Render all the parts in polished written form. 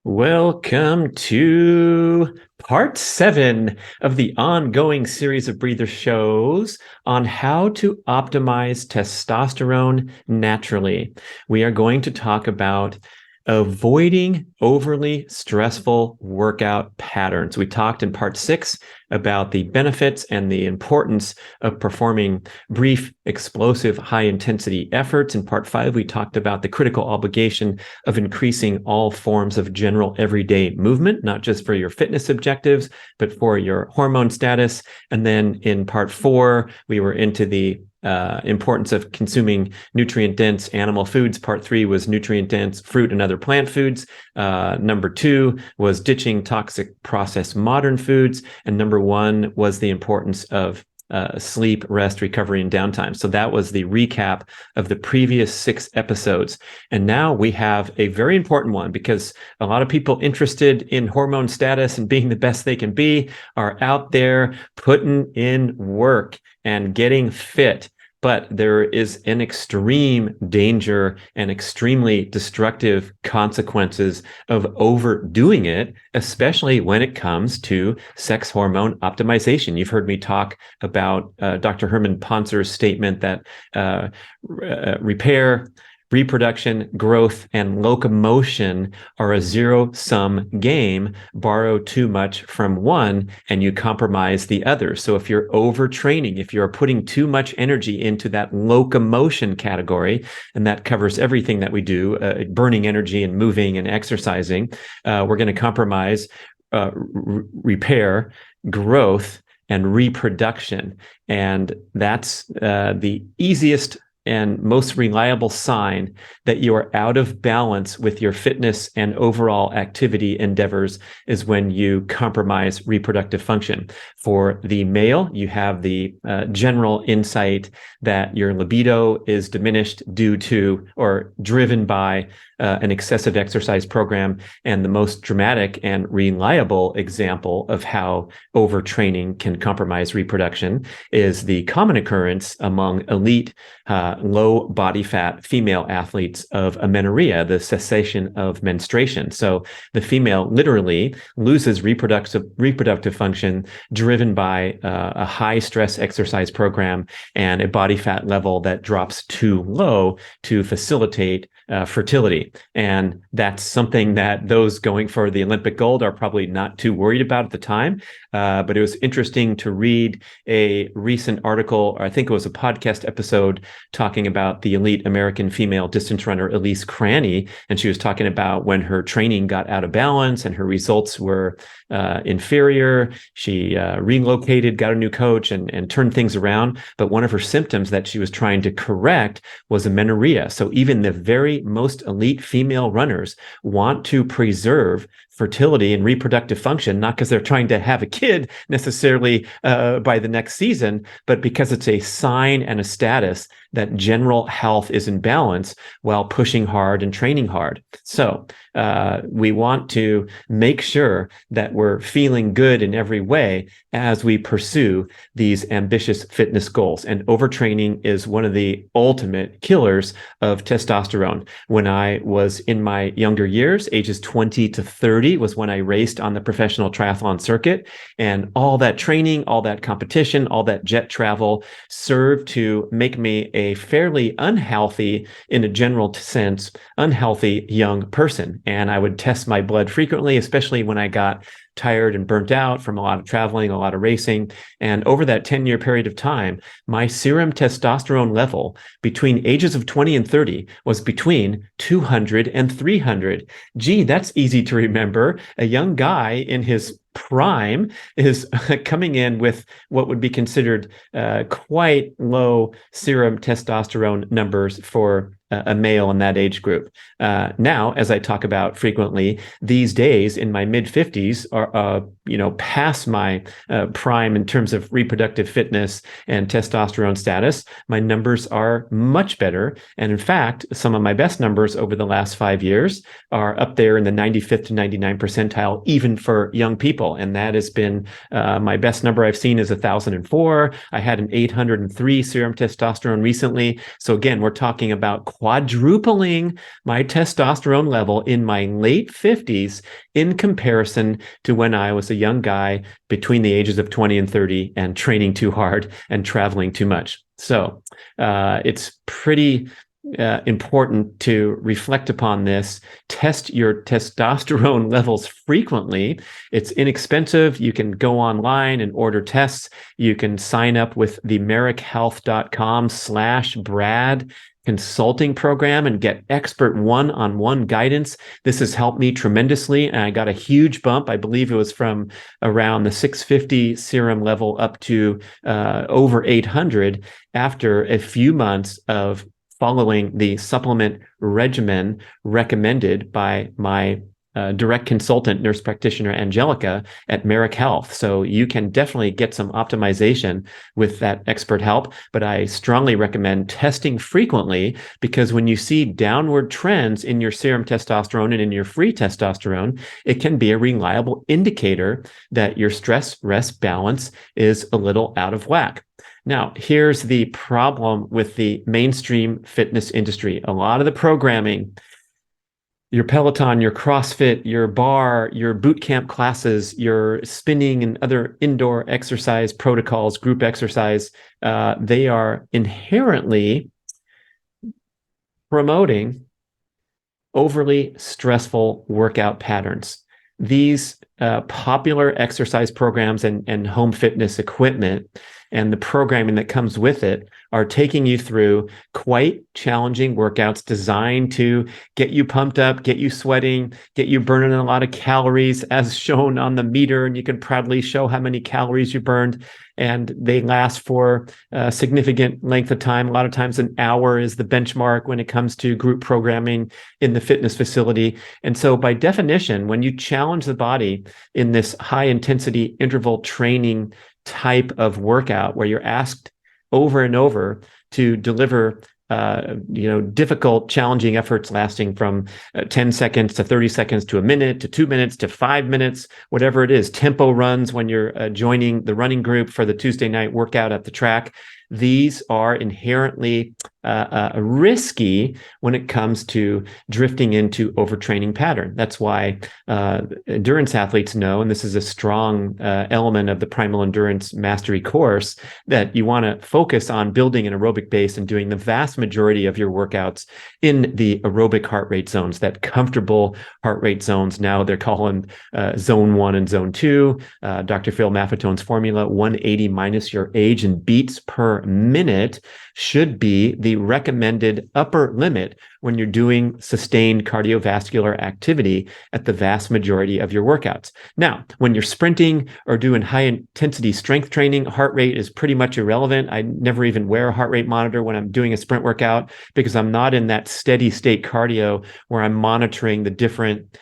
Welcome to part 7 of the ongoing series of breather shows on how to optimize testosterone naturally. We are going to talk about avoiding overly stressful workout patterns. We talked in part 6 about the benefits and the importance of performing brief, explosive, high-intensity efforts. In part 5, we talked about the critical obligation of increasing all forms of general everyday movement, not just for your fitness objectives, but for your hormone status. And then in part 4, we were into the importance of consuming nutrient-dense animal foods. Part 3 was nutrient-dense fruit and other plant foods. Number 2 was ditching toxic processed modern foods. And number 1 was the importance of sleep, rest, recovery, and downtime. So that was the recap of the previous 6 episodes. And now we have a very important one because a lot of people interested in hormone status and being the best they can be are out there putting in work and getting fit. But there is an extreme danger and extremely destructive consequences of overdoing it, especially when it comes to sex hormone optimization. You've heard me talk about Dr. Herman Pontzer's statement that repair, reproduction, growth, and locomotion are a zero-sum game. Borrow too much from one and you compromise the other. So if you're overtraining, if you're putting too much energy into that locomotion category, and that covers everything that we do, burning energy and moving and exercising, we're going to compromise repair, growth, and reproduction. And that's the easiest and most reliable sign that you are out of balance with your fitness and overall activity endeavors is when you compromise reproductive function. For the male, you have the general insight that your libido is diminished due to or driven by an excessive exercise program. And the most dramatic and reliable example of how overtraining can compromise reproduction is the common occurrence among elite low body fat female athletes of amenorrhea, the cessation of menstruation. So the female literally loses reproductive function driven by a high stress exercise program and a body fat level that drops too low to facilitate fertility. And that's something that those going for the Olympic gold are probably not too worried about at the time. But it was interesting to read a recent article, or I think it was a podcast episode, talking about the elite American female distance runner, Elise Cranny. And she was talking about when her training got out of balance and her results were inferior. She relocated, got a new coach, and turned things around. But one of her symptoms that she was trying to correct was amenorrhea. So even the very most elite female runners want to preserve fertility and reproductive function, not because they're trying to have a kid necessarily by the next season, but because it's a sign and a status that general health is in balance while pushing hard and training hard. So we want to make sure that we're feeling good in every way as we pursue these ambitious fitness goals. And overtraining is one of the ultimate killers of testosterone. When I was in my younger years, ages 20 to 30 was when I raced on the professional triathlon circuit. And all that training, all that competition, all that jet travel served to make me a fairly unhealthy, in a general sense, unhealthy young person. And I would test my blood frequently, especially when I got tired and burnt out from a lot of traveling, a lot of racing. And over that 10-year period of time, my serum testosterone level between ages of 20 and 30 was between 200 and 300. Gee, that's easy to remember. A young guy in his prime is coming in with what would be considered quite low serum testosterone numbers for a male in that age group. Now, as I talk about frequently, these days in my mid-50s are, past my prime in terms of reproductive fitness and testosterone status. My numbers are much better. And in fact, some of my best numbers over the last 5 years are up there in the 95th to 99th percentile, even for young people. people. And that has been my best number I've seen is 1,004. I had an 803 serum testosterone recently. So again, we're talking about quadrupling my testosterone level in my late 50s in comparison to when I was a young guy between the ages of 20 and 30 and training too hard and traveling too much. So it's pretty important to reflect upon this. Test your testosterone levels frequently. It's inexpensive. You can go online and order tests. You can sign up with the merrickhealth.com/Brad consulting program and get expert one-on-one guidance. This has helped me tremendously. And I got a huge bump. I believe it was from around the 650 serum level up to over 800 after a few months of following the supplement regimen recommended by my direct consultant, nurse practitioner Angelica at Merrick Health. So you can definitely get some optimization with that expert help, but I strongly recommend testing frequently, because when you see downward trends in your serum testosterone and in your free testosterone, it can be a reliable indicator that your stress-rest balance is a little out of whack. Now, here's the problem with the mainstream fitness industry. A lot of the programming, your Peloton, your CrossFit, your bar, your boot camp classes, your spinning and other indoor exercise protocols, group exercise, they are inherently promoting overly stressful workout patterns. These popular exercise programs and home fitness equipment and the programming that comes with it are taking you through quite challenging workouts designed to get you pumped up, get you sweating, get you burning a lot of calories as shown on the meter, and you can proudly show how many calories you burned. And they last for a significant length of time. A lot of times an hour is the benchmark when it comes to group programming in the fitness facility. And so by definition, when you challenge the body in this high intensity interval training type of workout where you're asked over and over to deliver difficult, challenging efforts lasting from 10 seconds to 30 seconds to a minute to 2 minutes to 5 minutes, whatever it is, tempo runs when you're joining the running group for the Tuesday night workout at the track. These are inherently risky when it comes to drifting into overtraining pattern. That's why endurance athletes know, and this is a strong element of the Primal Endurance Mastery course, that you want to focus on building an aerobic base and doing the vast majority of your workouts in the aerobic heart rate zones, that comfortable heart rate zones. Now they're calling zone 1 and zone 2. Dr. Phil Maffetone's formula, 180 minus your age in beats per minute, should be the recommended upper limit when you're doing sustained cardiovascular activity at the vast majority of your workouts. Now, when you're sprinting or doing high intensity strength training, heart rate is pretty much irrelevant. I never even wear a heart rate monitor when I'm doing a sprint workout, because I'm not in that steady state cardio where I'm monitoring the different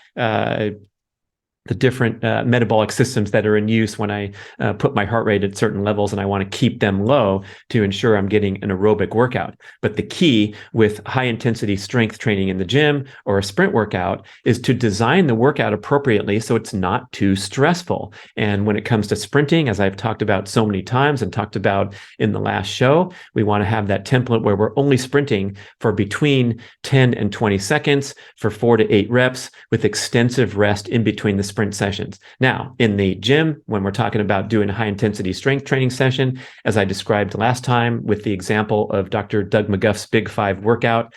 metabolic systems that are in use when I put my heart rate at certain levels, and I want to keep them low to ensure I'm getting an aerobic workout. But the key with high intensity strength training in the gym or a sprint workout is to design the workout appropriately so it's not too stressful. And when it comes to sprinting, as I've talked about so many times and talked about in the last show, we want to have that template where we're only sprinting for between 10 and 20 seconds for 4 to 8 reps with extensive rest in between the sprint sessions. Now, in the gym, when we're talking about doing a high intensity strength training session, as I described last time with the example of Dr. Doug McGuff's Big 5 workout,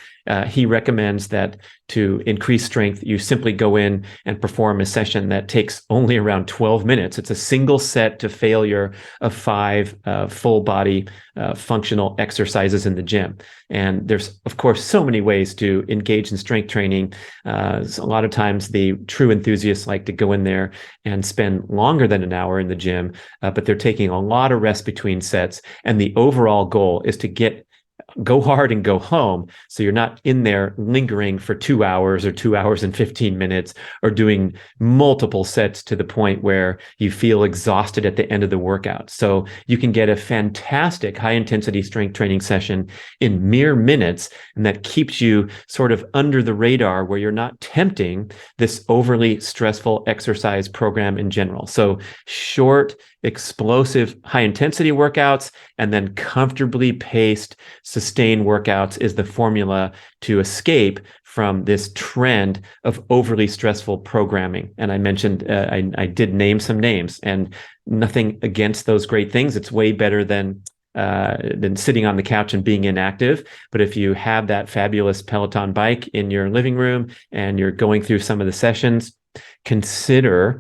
he recommends that to increase strength, you simply go in and perform a session that takes only around 12 minutes. It's a single set to failure of 5 full body functional exercises in the gym. And there's, of course, so many ways to engage in strength training. A lot of times the true enthusiasts like to go in there and spend longer than an hour in the gym, but they're taking a lot of rest between sets. And the overall goal is to get go hard and go home. So you're not in there lingering for 2 hours or 2 hours and 15 minutes or doing multiple sets to the point where you feel exhausted at the end of the workout. So you can get a fantastic high intensity strength training session in mere minutes. And that keeps you sort of under the radar where you're not tempting this overly stressful exercise program in general. So short, explosive, high intensity workouts, and then comfortably paced, sustained workouts is the formula to escape from this trend of overly stressful programming. And I mentioned, I did name some names, and nothing against those great things. It's way better than sitting on the couch and being inactive. But if you have that fabulous Peloton bike in your living room and you're going through some of the sessions, consider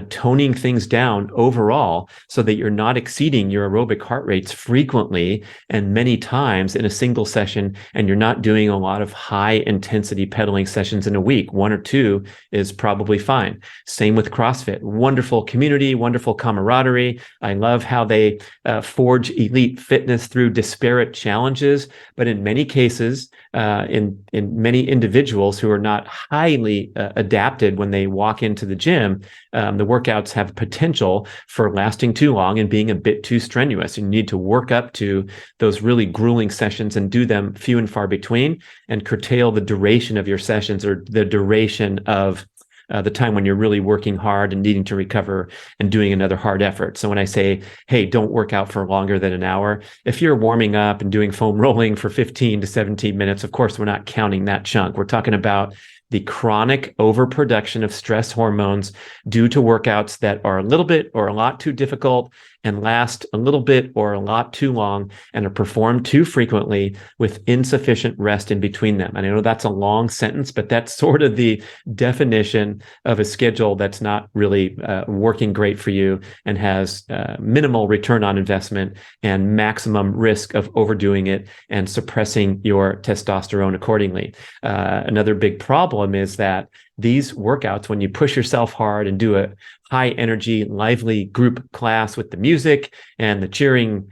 toning things down overall so that you're not exceeding your aerobic heart rates frequently and many times in a single session, and you're not doing a lot of high intensity pedaling sessions in a week. 1 or 2 is probably fine. Same with CrossFit. Wonderful community, wonderful camaraderie. I love how they forge elite fitness through disparate challenges, but in many cases, in many individuals who are not highly adapted when they walk into the gym, the workouts have potential for lasting too long and being a bit too strenuous. You need to work up to those really grueling sessions and do them few and far between, and curtail the duration of your sessions or the duration of the time when you're really working hard and needing to recover and doing another hard effort. So when I say, hey, don't work out for longer than an hour, if you're warming up and doing foam rolling for 15 to 17 minutes, of course, we're not counting that chunk. We're talking about the chronic overproduction of stress hormones due to workouts that are a little bit or a lot too difficult and last a little bit or a lot too long and are performed too frequently with insufficient rest in between them. And I know that's a long sentence, but that's sort of the definition of a schedule that's not really working great for you and has minimal return on investment and maximum risk of overdoing it and suppressing your testosterone accordingly. Another big problem is that these workouts, when you push yourself hard and do a high energy, lively group class with the music and the cheering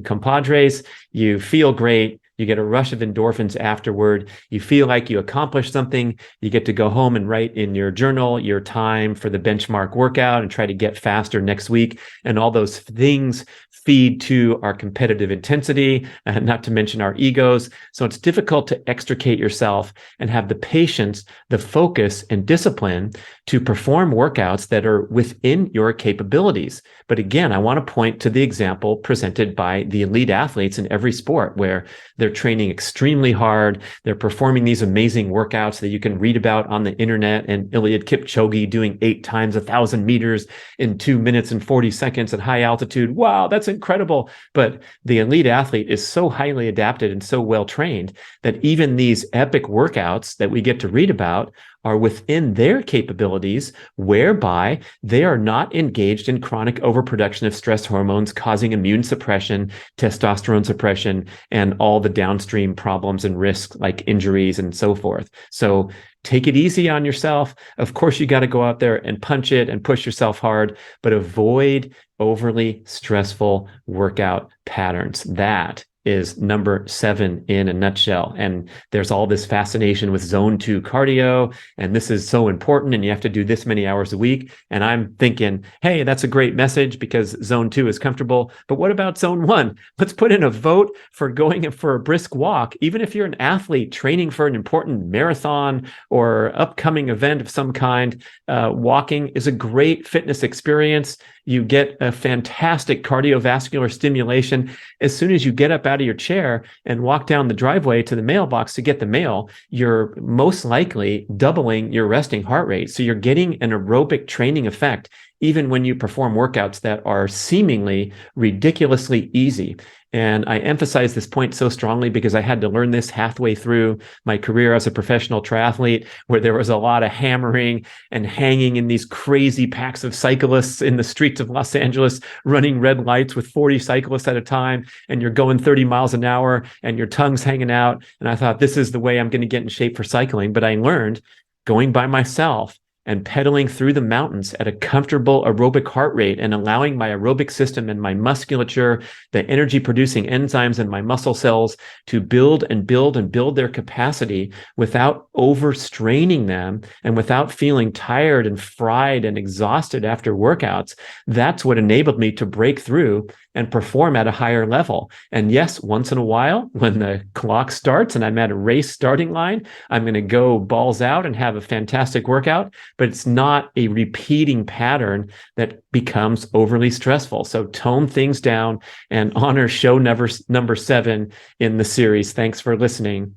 compadres, you feel great. You get a rush of endorphins afterward. You feel like you accomplished something. You get to go home and write in your journal your time for the benchmark workout and try to get faster next week. And all those things feed to our competitive intensity, not to mention our egos. So it's difficult to extricate yourself and have the patience, the focus, and discipline to perform workouts that are within your capabilities. But again, I want to point to the example presented by the elite athletes in every sport, where they're training extremely hard. They're performing these amazing workouts that you can read about on the internet, and Eliud Kipchoge doing 8 times 1,000 meters in 2 minutes and 40 seconds at high altitude. Wow, that's incredible. But the elite athlete is so highly adapted and so well trained that even these epic workouts that we get to read about are within their capabilities, whereby they are not engaged in chronic overproduction of stress hormones causing immune suppression, testosterone suppression, and all the downstream problems and risks like injuries and so forth. So take it easy on yourself. Of course, you got to go out there and punch it and push yourself hard, but avoid overly stressful workout patterns. That is number 7 in a nutshell. And there's all this fascination with zone 2 cardio, and this is so important, and you have to do this many hours a week. And I'm thinking, hey, that's a great message because zone 2 is comfortable. But what about zone 1? Let's put in a vote for going for a brisk walk. Even if you're an athlete training for an important marathon or upcoming event of some kind, walking is a great fitness experience. You get a fantastic cardiovascular stimulation. As soon as you get up out of your chair and walk down the driveway to the mailbox to get the mail, you're most likely doubling your resting heart rate. So you're getting an aerobic training effect, even when you perform workouts that are seemingly ridiculously easy. And I emphasize this point so strongly because I had to learn this halfway through my career as a professional triathlete, where there was a lot of hammering and hanging in these crazy packs of cyclists in the streets of Los Angeles, running red lights with 40 cyclists at a time, and you're going 30 miles an hour and your tongue's hanging out. And I thought, this is the way I'm going to get in shape for cycling. But I learned, going by myself and pedaling through the mountains at a comfortable aerobic heart rate and allowing my aerobic system and my musculature, the energy producing enzymes in my muscle cells to build and build and build their capacity without overstraining them and without feeling tired and fried and exhausted after workouts, that's what enabled me to break through and perform at a higher level. And yes, once in a while, when the clock starts and I'm at a race starting line, I'm going to go balls out and have a fantastic workout, but it's not a repeating pattern that becomes overly stressful. So tone things down and honor show number 7 in the series. Thanks for listening.